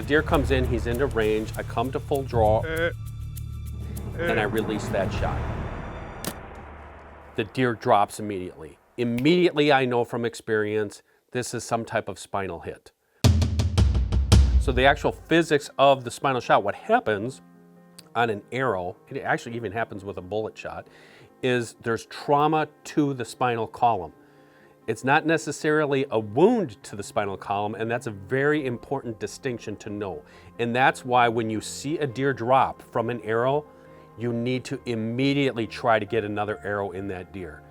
the deer comes in, he's into range, I come to full draw, and I release that shot. The deer drops immediately. Immediately I know from experience, this is some type of spinal hit. So the actual physics of the spinal shot, what happens on an arrow, it actually even happens with a bullet shot, is there's trauma to the spinal column. It's not necessarily a wound to the spinal column, and that's a very important distinction to know. And that's why when you see a deer drop from an arrow, you need to immediately try to get another arrow in that deer.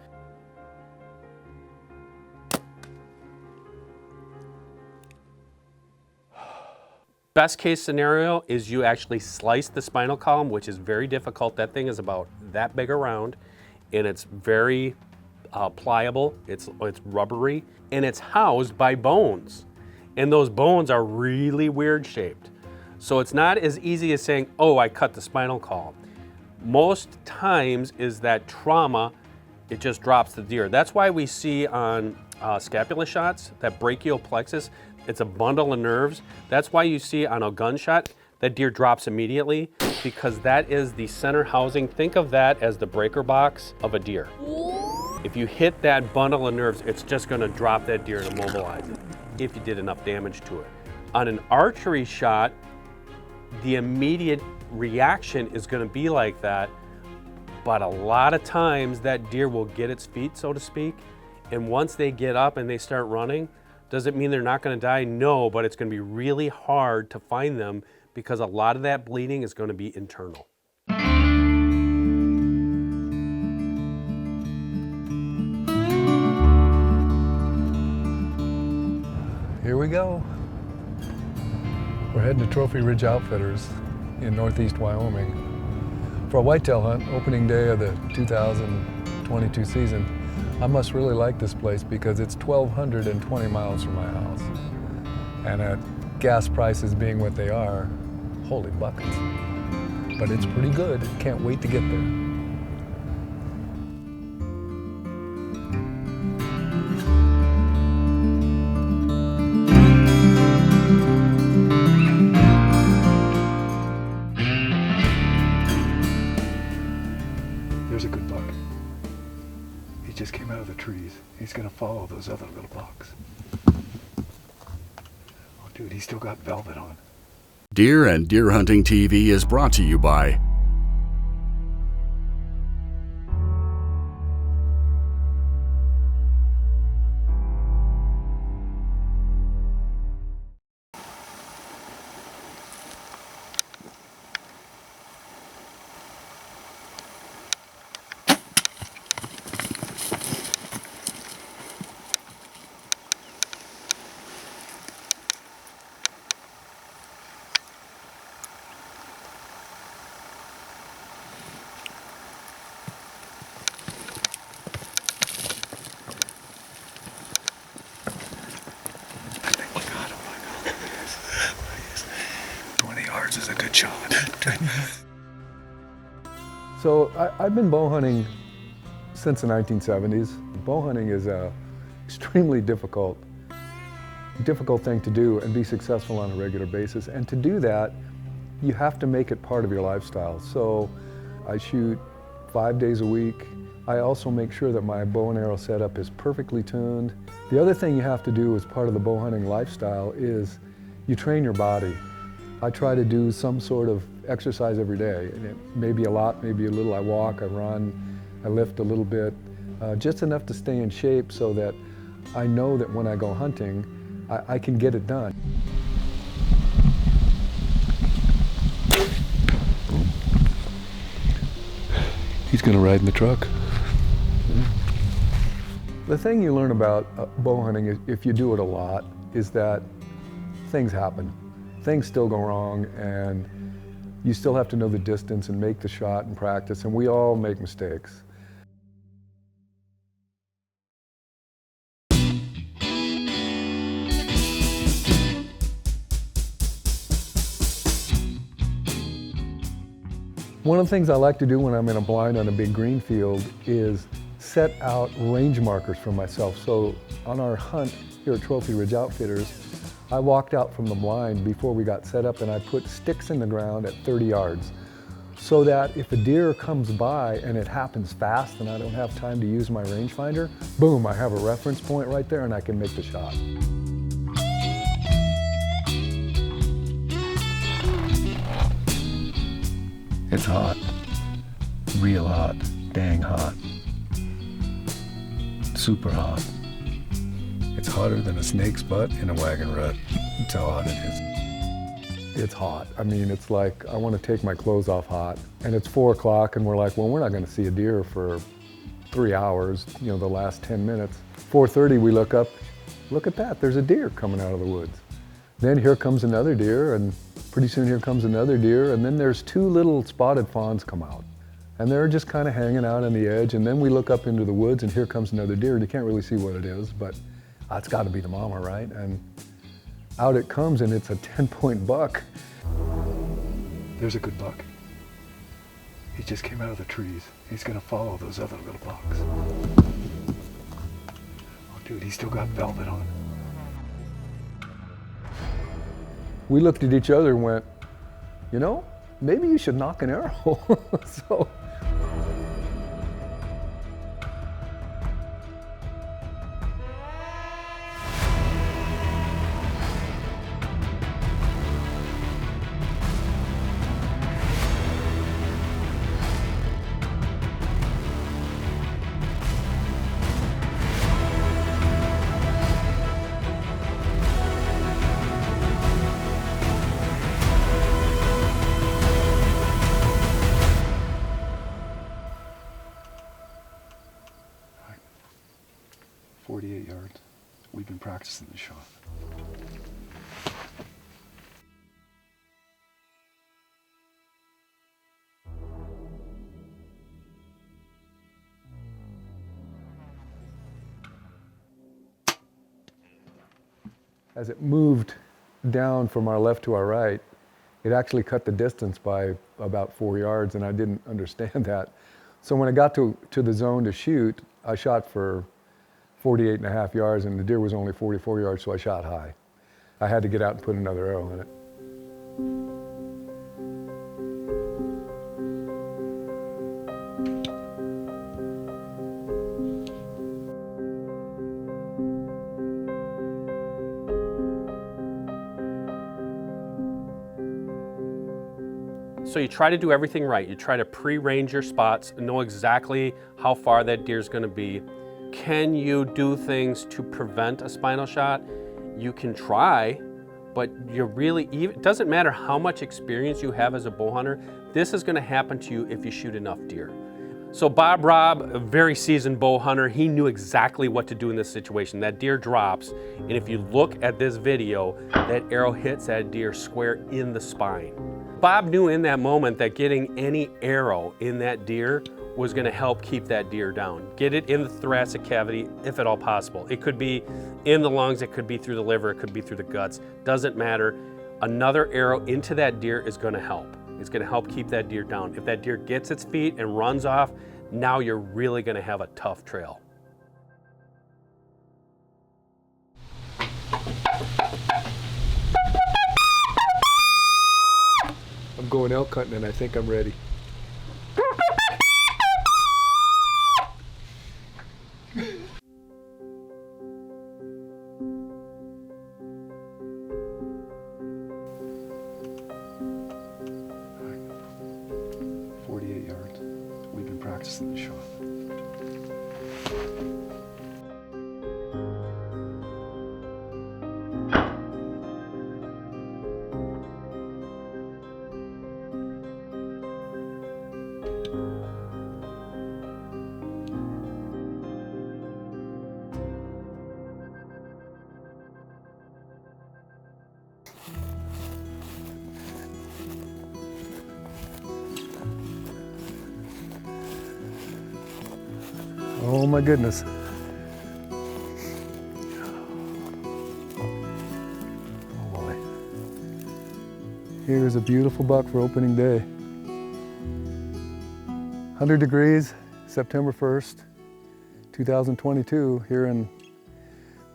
Best case scenario is you actually slice the spinal column, which is very difficult. That thing is about that big around, and it's very pliable, it's rubbery, and it's housed by bones. And those bones are really weird shaped. So it's not as easy as saying, oh, I cut the spinal column. Most times is that trauma, it just drops the deer. That's why we see on scapula shots, that brachial plexus, it's a bundle of nerves. That's why you see on a gunshot, that deer drops immediately, because that is the center housing. Think of that as the breaker box of a deer. If you hit that bundle of nerves, it's just gonna drop that deer and immobilize it, if you did enough damage to it. On an archery shot, the immediate reaction is gonna be like that, but a lot of times that deer will get its feet, so to speak, and once they get up and they start running, does it mean they're not gonna die? No, but it's gonna be really hard to find them because a lot of that bleeding is gonna be internal. Here we go. We're heading to Trophy Ridge Outfitters in northeast Wyoming for a whitetail hunt, opening day of the 2022 season. I must really like this place because it's 1,220 miles from my house. And at gas prices being what they are, holy buckets. But it's pretty good. Can't wait to get there. There's a good buck. He just came out of the trees. He's gonna follow those other little bucks. Oh, dude, he's still got velvet on. Deer and Deer Hunting TV is brought to you by Is a good shot. So I've been bow hunting since the 1970s. Bow hunting is a extremely difficult thing to do and be successful on a regular basis. And to do that, you have to make it part of your lifestyle. So I shoot 5 days a week. I also make sure that my bow and arrow setup is perfectly tuned. The other thing you have to do as part of the bow hunting lifestyle is you train your body. I try to do some sort of exercise every day. Maybe a lot, maybe a little. I walk, I run, I lift a little bit, just enough to stay in shape so that I know that when I go hunting, I can get it done. He's gonna ride in the truck. The thing you learn about bow hunting, if you do it a lot, is that things happen. Things still go wrong, and you still have to know the distance and make the shot and practice, and we all make mistakes. One of the things I like to do when I'm in a blind on a big green field is set out range markers for myself. So on our hunt here at Trophy Ridge Outfitters, I walked out from the blind before we got set up and I put sticks in the ground at 30 yards so that if a deer comes by and it happens fast and I don't have time to use my rangefinder, boom, I have a reference point right there and I can make the shot. It's hot, real hot, dang hot, super hot. It's hotter than a snake's butt in a wagon rut. That's how hot it is. It's hot. I mean, it's like I want to take my clothes off hot. And it's 4 o'clock and we're like, well, we're not going to see a deer for 3 hours, you know, the last 10 minutes. 4:30 we look up, look at that, there's a deer coming out of the woods. Then here comes another deer and pretty soon here comes another deer and then there's 2 little spotted fawns come out. And they're just kind of hanging out on the edge and then we look up into the woods and here comes another deer and you can't really see what it is, but it's got to be the mama, right? And out it comes and it's a 10-point buck. There's a good buck. He just came out of the trees. He's gonna follow those other little bucks. Oh dude, he's still got velvet on. We looked at each other and went, you know, maybe you should knock an arrow. So. We've been practicing the shot. As it moved down from our left to our right, it actually cut the distance by about 4 yards, and I didn't understand that. So when I got to the zone to shoot, I shot for 48.5 yards, and the deer was only 44 yards, so I shot high. I had to get out and put another arrow in it. So you try to do everything right. You try to pre-range your spots and know exactly how far that deer's gonna be. Can you do things to prevent a spinal shot? You can try, but it doesn't matter how much experience you have as a bow hunter, this is gonna happen to you if you shoot enough deer. So Bob Robb, a very seasoned bow hunter, he knew exactly what to do in this situation. That deer drops, and if you look at this video, that arrow hits that deer square in the spine. Bob knew in that moment that getting any arrow in that deer was gonna help keep that deer down. Get it in the thoracic cavity, if at all possible. It could be in the lungs, it could be through the liver, it could be through the guts, doesn't matter. Another arrow into that deer is gonna help. It's gonna help keep that deer down. If that deer gets its feet and runs off, now you're really gonna have a tough trail. I'm going elk hunting and I think I'm ready. Practicing the shot. Oh my goodness. Oh boy. Here's a beautiful buck for opening day. 100 degrees, September 1st, 2022, here in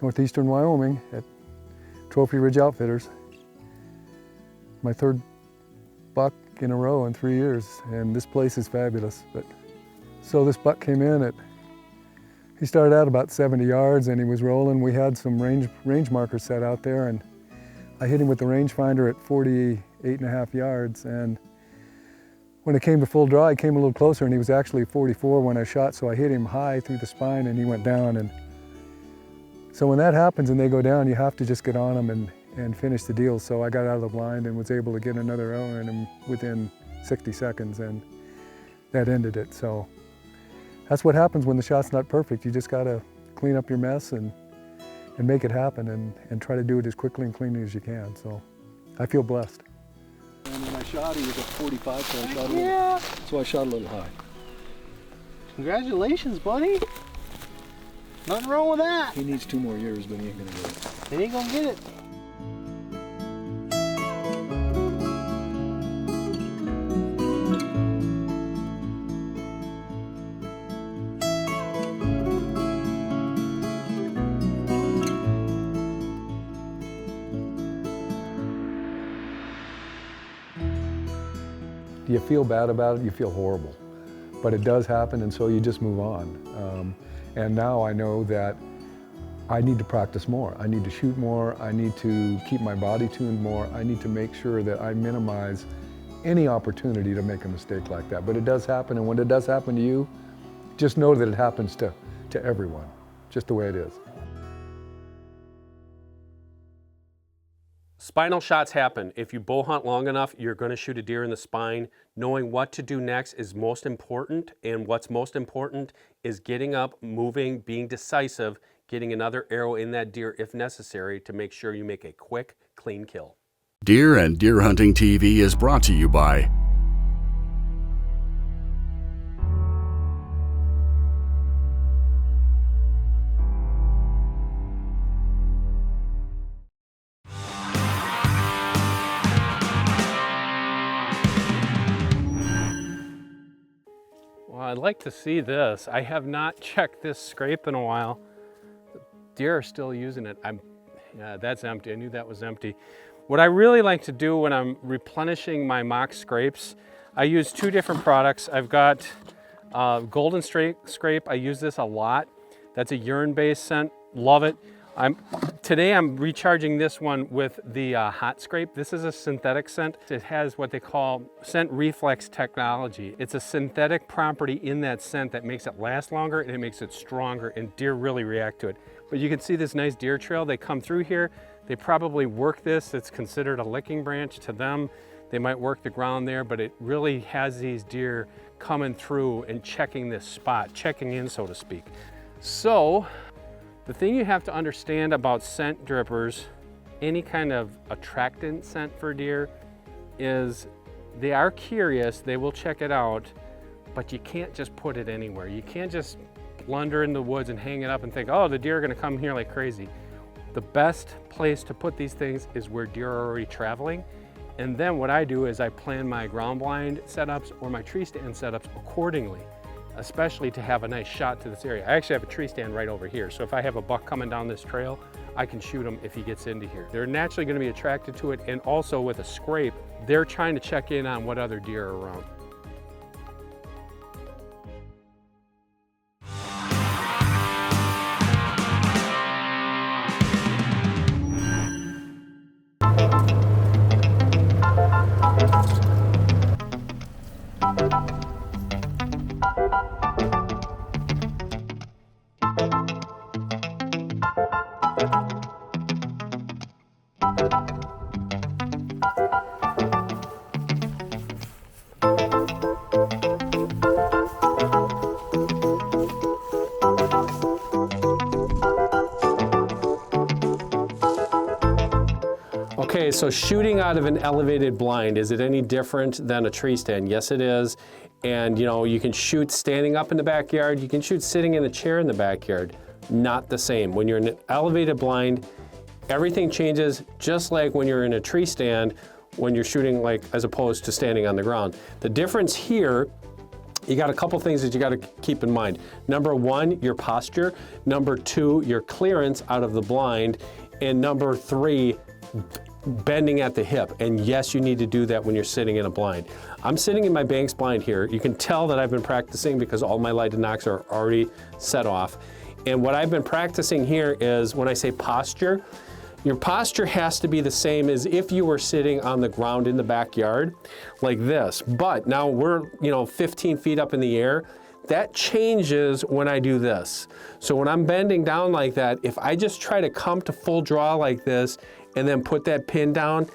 northeastern Wyoming at Trophy Ridge Outfitters. My third buck in a row in 3 years, and this place is fabulous. So this buck came in he started out about 70 yards and he was rolling. We had some range markers set out there, and I hit him with the rangefinder at 48.5 yards, and when it came to full draw, he came a little closer, and he was actually 44 when I shot, so I hit him high through the spine and he went down. And so when that happens and they go down, you have to just get on them and finish the deal. So I got out of the blind and was able to get another arrow in him within 60 seconds, and that ended it. So that's what happens when the shot's not perfect. You just gotta clean up your mess and make it happen, and try to do it as quickly and cleanly as you can. So I feel blessed. And when I shot, he was at 45, so I shot a little high. Congratulations, buddy. Nothing wrong with that. He needs 2 more years, but he ain't gonna get it. He ain't gonna get it. Do you feel bad about it? You feel horrible. But it does happen, and so you just move on. And now I know that I need to practice more. I need to shoot more. I need to keep my body tuned more. I need to make sure that I minimize any opportunity to make a mistake like that. But it does happen, and when it does happen to you, just know that it happens to everyone, just the way it is. Spinal shots happen. If you bow hunt long enough, you're going to shoot a deer in the spine. Knowing what to do next is most important, and what's most important is getting up, moving, being decisive, getting another arrow in that deer if necessary to make sure you make a quick, clean kill. Deer and Deer Hunting TV is brought to you by Well, I'd like to see this. I have not checked this scrape in a while. The deer are still using it. Yeah, that's empty. I knew that was empty. What I really like to do when I'm replenishing my mock scrapes, I use 2 different products. I've got Golden Scrape. I use this a lot. That's a urine-based scent. Love it. Today I'm recharging this one with the Hot Scrape. This is a synthetic scent. It has what they call scent reflex technology. It's a synthetic property in that scent that makes it last longer and it makes it stronger, and deer really react to it. But you can see this nice deer trail. They come through here. They probably work this. It's considered a licking branch to them. They might work the ground there, but it really has these deer coming through and checking this spot, checking in, so to speak. So, the thing you have to understand about scent drippers, any kind of attractant scent for deer, is they are curious, they will check it out, but you can't just put it anywhere. You can't just blunder in the woods and hang it up and think, oh, the deer are gonna come here like crazy. The best place to put these things is where deer are already traveling. And then what I do is I plan my ground blind setups or my tree stand setups accordingly, especially to have a nice shot to this area. I actually have a tree stand right over here, so if I have a buck coming down this trail, I can shoot him if he gets into here. They're naturally gonna be attracted to it, and also with a scrape, they're trying to check in on what other deer are around. Okay, so shooting out of an elevated blind, is it any different than a tree stand? Yes, it is. And you know, you can shoot standing up in the backyard, you can shoot sitting in a chair in the backyard. Not the same. When you're in an elevated blind, everything changes, just like when you're in a tree stand, when you're shooting like as opposed to standing on the ground. The difference here, you got a couple things that you got to keep in mind. Number one, your posture. Number two, your clearance out of the blind. And number 3, bending at the hip. And yes, you need to do that when you're sitting in a blind. I'm sitting in my Banks blind here. You can tell that I've been practicing because all my lighted knocks are already set off. And what I've been practicing here is when I say posture, your posture has to be the same as if you were sitting on the ground in the backyard like this. But now we're 15 feet up in the air. That changes when I do this. So when I'm bending down like that, if I just try to come to full draw like this and then put that pin down,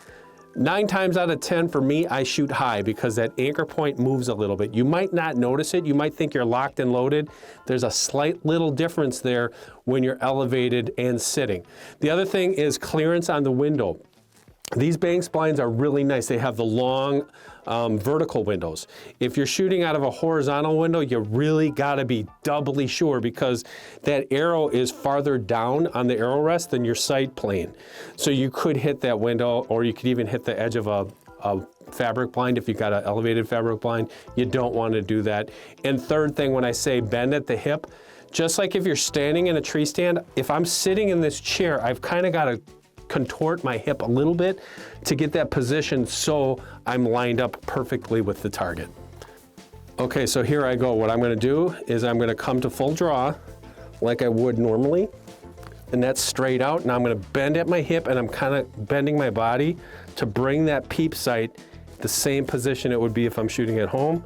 9 times out of 10 for me, I shoot high because that anchor point moves a little bit. You might not notice it. You might think you're locked and loaded. There's a slight little difference there when you're elevated and sitting. The other thing is clearance on the window. These Banks blinds are really nice. They have the long vertical windows. If you're shooting out of a horizontal window, you really gotta be doubly sure because that arrow is farther down on the arrow rest than your sight plane. So you could hit that window, or you could even hit the edge of a fabric blind if you've got an elevated fabric blind. You don't wanna do that. And third thing, when I say bend at the hip, just like if you're standing in a tree stand, if I'm sitting in this chair, I've kinda gotta contort my hip a little bit to get that position so I'm lined up perfectly with the target. Okay, so here I go. What I'm gonna do is I'm gonna come to full draw like I would normally, and that's straight out, and I'm gonna bend at my hip, and I'm kind of bending my body to bring that peep sight the same position it would be if I'm shooting at home.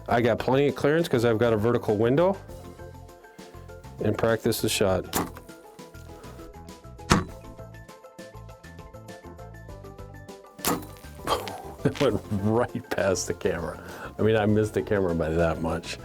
I got plenty of clearance because I've got a vertical window, and practice the shot. It went right past the camera. I mean, I missed the camera by that much.